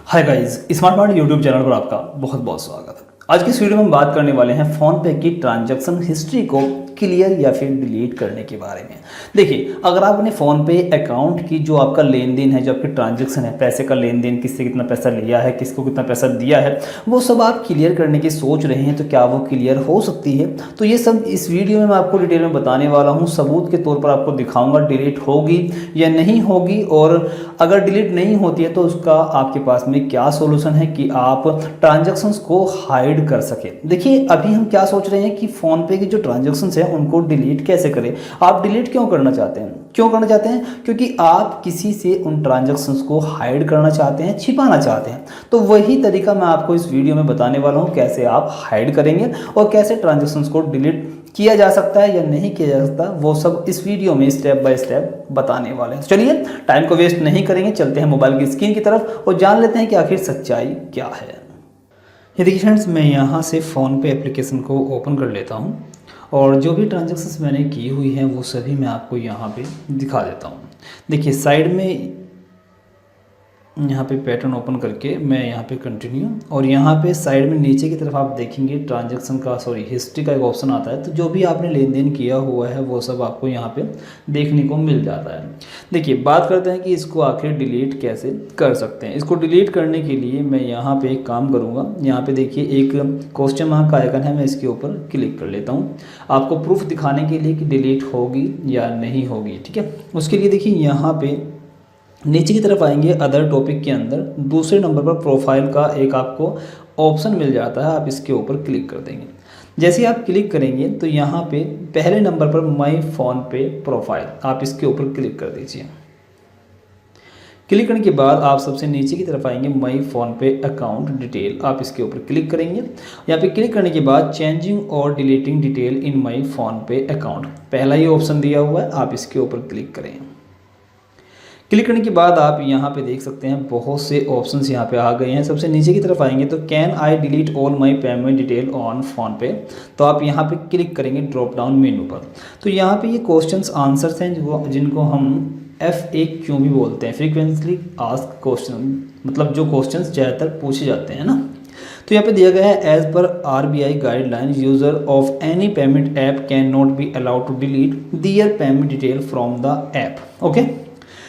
Hi guys, smart mart YouTube channel पर आपका बहुत बहुत स्वागत है। आज की इस वीडियो में हम बात करने वाले हैं फ़ोन पे की ट्रांजैक्शन हिस्ट्री को क्लियर या फिर डिलीट करने के बारे में। देखिए, अगर आप अपने फ़ोन पे अकाउंट की जो आपका लेन देन है, जो आपकी ट्रांजैक्शन है, पैसे का लेन देन, किससे कितना पैसा लिया है, किसको कितना पैसा दिया है, वो सब आप क्लियर करने की सोच रहे हैं, तो क्या वो क्लियर हो सकती है? तो ये सब इस वीडियो में मैं आपको डिटेल में बताने वाला हूँ। सबूत के तौर पर आपको दिखाऊंगा डिलीट होगी या नहीं होगी, और अगर डिलीट नहीं होती है तो उसका आपके पास में क्या सोल्यूशन है कि आप ट्रांजैक्शंस को हाइड कर सके। देखिए, अभी हम क्या सोच रहे हैं कि फ़ोन पे की जो ट्रांजैक्शंस है उनको डिलीट कैसे करें। आप डिलीट क्यों करना चाहते हैं? क्योंकि आप किसी से उन ट्रांजैक्शंस को हाइड करना चाहते हैं, छिपाना चाहते हैं। तो वही तरीका मैं आपको इस वीडियो में बताने वाला हूँ, कैसे आप हाइड करेंगे और कैसे ट्रांजैक्शंस को डिलीट किया जा सकता है या नहीं किया जा सकता, वो सब इस वीडियो में स्टेप बाय स्टेप बताने वाले हैं। चलिए, टाइम को वेस्ट नहीं करेंगे, चलते हैं मोबाइल की स्क्रीन की तरफ और जान लेते हैं कि आखिर सच्चाई क्या है। ये देखिए फ्रेंड्स, मैं यहाँ से फ़ोन पे एप्लीकेशन को ओपन कर लेता हूँ और जो भी ट्रांजैक्शंस मैंने की हुई हैं वो सभी मैं आपको यहाँ पे दिखा देता हूँ। देखिए, साइड में यहाँ पे पैटर्न ओपन करके मैं यहाँ पे कंटिन्यू, और यहाँ पे साइड में नीचे की तरफ आप देखेंगे ट्रांजैक्शन का हिस्ट्री का एक ऑप्शन आता है। तो जो भी आपने लेन देन किया हुआ है वो सब आपको यहाँ पे देखने को मिल जाता है। देखिए, बात करते हैं कि इसको आखिर डिलीट कैसे कर सकते हैं। इसको डिलीट करने के लिए मैं यहाँ पे एक काम करूँगा। यहाँ पे देखिए एक क्वेश्चन मार्क का आइकन है, मैं इसके ऊपर क्लिक कर लेता हूँ आपको प्रूफ दिखाने के लिए कि डिलीट होगी या नहीं होगी। ठीक है, उसके लिए देखिए यहाँ पे नीचे की तरफ आएंगे, अदर टॉपिक के अंदर दूसरे नंबर पर प्रोफाइल का एक आपको ऑप्शन मिल जाता है। आप इसके ऊपर क्लिक कर देंगे। जैसे आप क्लिक करेंगे तो यहाँ पे पहले नंबर पर माई फ़ोन पे प्रोफाइल, आप इसके ऊपर क्लिक कर दीजिए। क्लिक करने के बाद आप सबसे नीचे की तरफ आएंगे, माई फ़ोन पे अकाउंट डिटेल, आप इसके ऊपर क्लिक करेंगे। यहाँ पे क्लिक करने के बाद चेंजिंग और deleting detail in my phone पे अकाउंट, पहला ही ऑप्शन दिया हुआ है, आप इसके ऊपर क्लिक करें। क्लिक करने के बाद आप यहाँ पे देख सकते हैं बहुत से ऑप्शंस यहाँ पे आ गए हैं। सबसे नीचे की तरफ आएंगे तो can I delete all my payment detail on phone पे, तो आप यहाँ पे क्लिक करेंगे ड्रॉप डाउन मेनू पर। तो यहाँ पे ये क्वेश्चंस आंसर्स हैं जिनको हम FAQ भी बोलते हैं, फ्रीक्वेंटली आस्क्ड क्वेश्चन, मतलब जो क्वेश्चंस ज़्यादातर पूछे जाते हैं ना। तो यहाँ पे दिया गया है, as per RBI guideline user of any payment app can not be allowed to delete their payment detail from the app. Okay,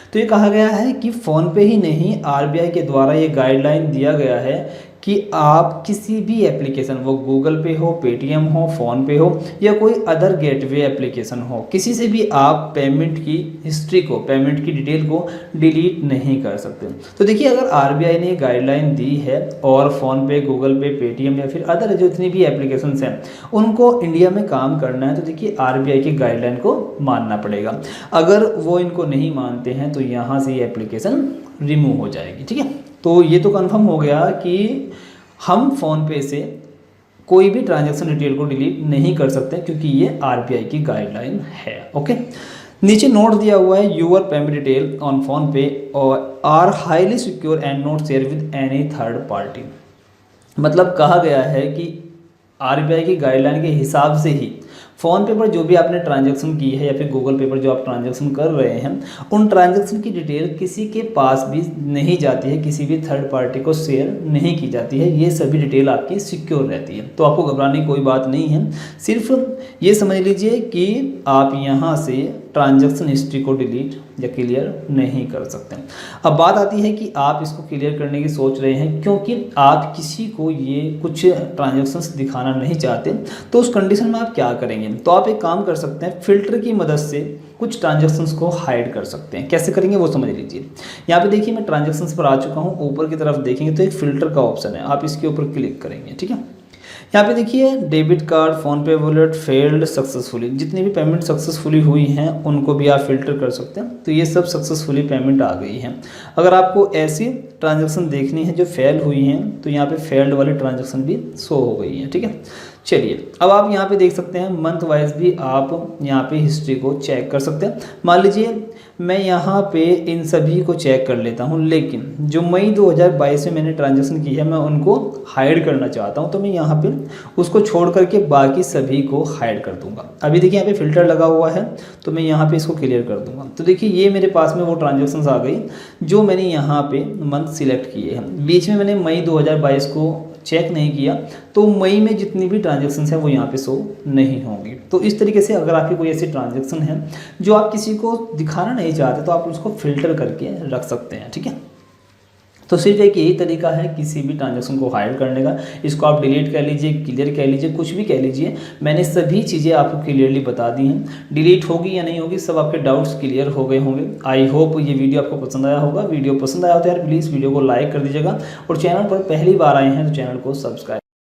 तो ये कहा गया है कि फ़ोन पे ही नहीं, RBI के द्वारा ये गाइडलाइन दिया गया है कि आप किसी भी एप्लीकेशन, वो गूगल पे हो, पेटीएम हो, फ़ोन पे हो या कोई अदर गेटवे एप्लीकेशन हो, किसी से भी आप पेमेंट की हिस्ट्री को, पेमेंट की डिटेल को डिलीट नहीं कर सकते। तो देखिए, अगर RBI ने गाइडलाइन दी है और फ़ोन पे, गूगल पे, पेटीएम या फिर अदर जो जितनी भी एप्लीकेशंस हैं उनको इंडिया में काम करना है, तो देखिए RBI की गाइडलाइन को मानना पड़ेगा। अगर वो इनको नहीं मानते हैं तो यहाँ से ये एप्लीकेशन रिमूव हो जाएगी। ठीक है, तो ये तो कंफर्म हो गया कि हम फ़ोन पे से कोई भी ट्रांजैक्शन डिटेल को डिलीट नहीं कर सकते क्योंकि ये RBI की गाइडलाइन है। ओके, नीचे नोट दिया हुआ है, your payment detail on PhonePe और are highly secure and not share with any third party. मतलब कहा गया है कि RBI की गाइडलाइन के हिसाब से ही फ़ोन पे पर जो भी आपने ट्रांजैक्शन की है या फिर गूगल पे पर जो आप ट्रांजैक्शन कर रहे हैं, उन ट्रांजैक्शन की डिटेल किसी के पास भी नहीं जाती है, किसी भी थर्ड पार्टी को शेयर नहीं की जाती है। ये सभी डिटेल आपकी सिक्योर रहती है, तो आपको घबराने की कोई बात नहीं है। सिर्फ ये समझ लीजिए कि आप यहाँ से ट्रांजैक्शन हिस्ट्री को डिलीट या क्लियर नहीं कर सकते। अब बात आती है कि आप इसको क्लियर करने की सोच रहे हैं क्योंकि आप किसी को ये कुछ ट्रांजैक्शंस दिखाना नहीं चाहते, तो उस कंडीशन में आप क्या करेंगे? तो आप एक काम कर सकते हैं, फिल्टर की मदद से कुछ ट्रांजैक्शंस को हाइड कर सकते हैं। कैसे करेंगे वो समझ लीजिए। यहाँ पे देखिए, मैं ट्रांजैक्शंस पर आ चुका हूँ। ऊपर की तरफ देखेंगे तो एक फ़िल्टर का ऑप्शन है, आप इसके ऊपर क्लिक करेंगे। ठीक है, यहाँ पे देखिए डेबिट कार्ड, फ़ोन पे वॉलेट फेल्ड सक्सेसफुली, जितनी भी पेमेंट सक्सेसफुली हुई हैं उनको भी आप फिल्टर कर सकते हैं। तो ये सब सक्सेसफुली पेमेंट आ गई हैं। अगर आपको ऐसी ट्रांजैक्शन देखनी है जो फेल हुई हैं तो यहाँ पे फेल्ड वाली ट्रांजैक्शन भी शो हो गई है। ठीक है, चलिए अब आप यहाँ पे देख सकते हैं मंथ वाइज भी आप यहाँ पे हिस्ट्री को चेक कर सकते हैं। मान लीजिए मैं यहाँ पे इन सभी को चेक कर लेता हूँ, लेकिन जो मई 2022 में मैंने ट्रांजैक्शन की है मैं उनको हाइड करना चाहता हूँ, तो मैं यहाँ पे उसको छोड़ करके बाकी सभी को हाइड कर दूंगा। अभी देखिए यहाँ पे फिल्टर लगा हुआ है, तो मैं यहाँ पे इसको क्लियर कर दूंगा। तो देखिए ये मेरे पास में वो ट्रांजेक्शन्स आ गई जो मैंने यहाँ पे मंथ सिलेक्ट किए हैं। बीच में मैंने मई 2022 को चेक नहीं किया, तो मई में जितनी भी ट्रांजैक्शंस हैं वो यहाँ पे शो नहीं होंगी। तो इस तरीके से अगर आपकी कोई ऐसी ट्रांजैक्शन है जो आप किसी को दिखाना नहीं चाहते तो आप उसको फिल्टर करके रख सकते हैं, ठीक है। तो सिर्फ एक यही तरीका है किसी भी ट्रांजैक्शन को हाइड करने का। इसको आप डिलीट कर लीजिए, क्लियर कह लीजिए, कुछ भी कह लीजिए। मैंने सभी चीज़ें आपको क्लियरली बता दी हैं। डिलीट होगी या नहीं होगी सब आपके डाउट्स क्लियर हो गए होंगे। आई होप ये वीडियो आपको पसंद आया होगा। वीडियो पसंद आया हो तो यार प्लीज़ वीडियो को लाइक कर दीजिएगा, और चैनल पर पहली बार आए हैं तो चैनल को सब्सक्राइब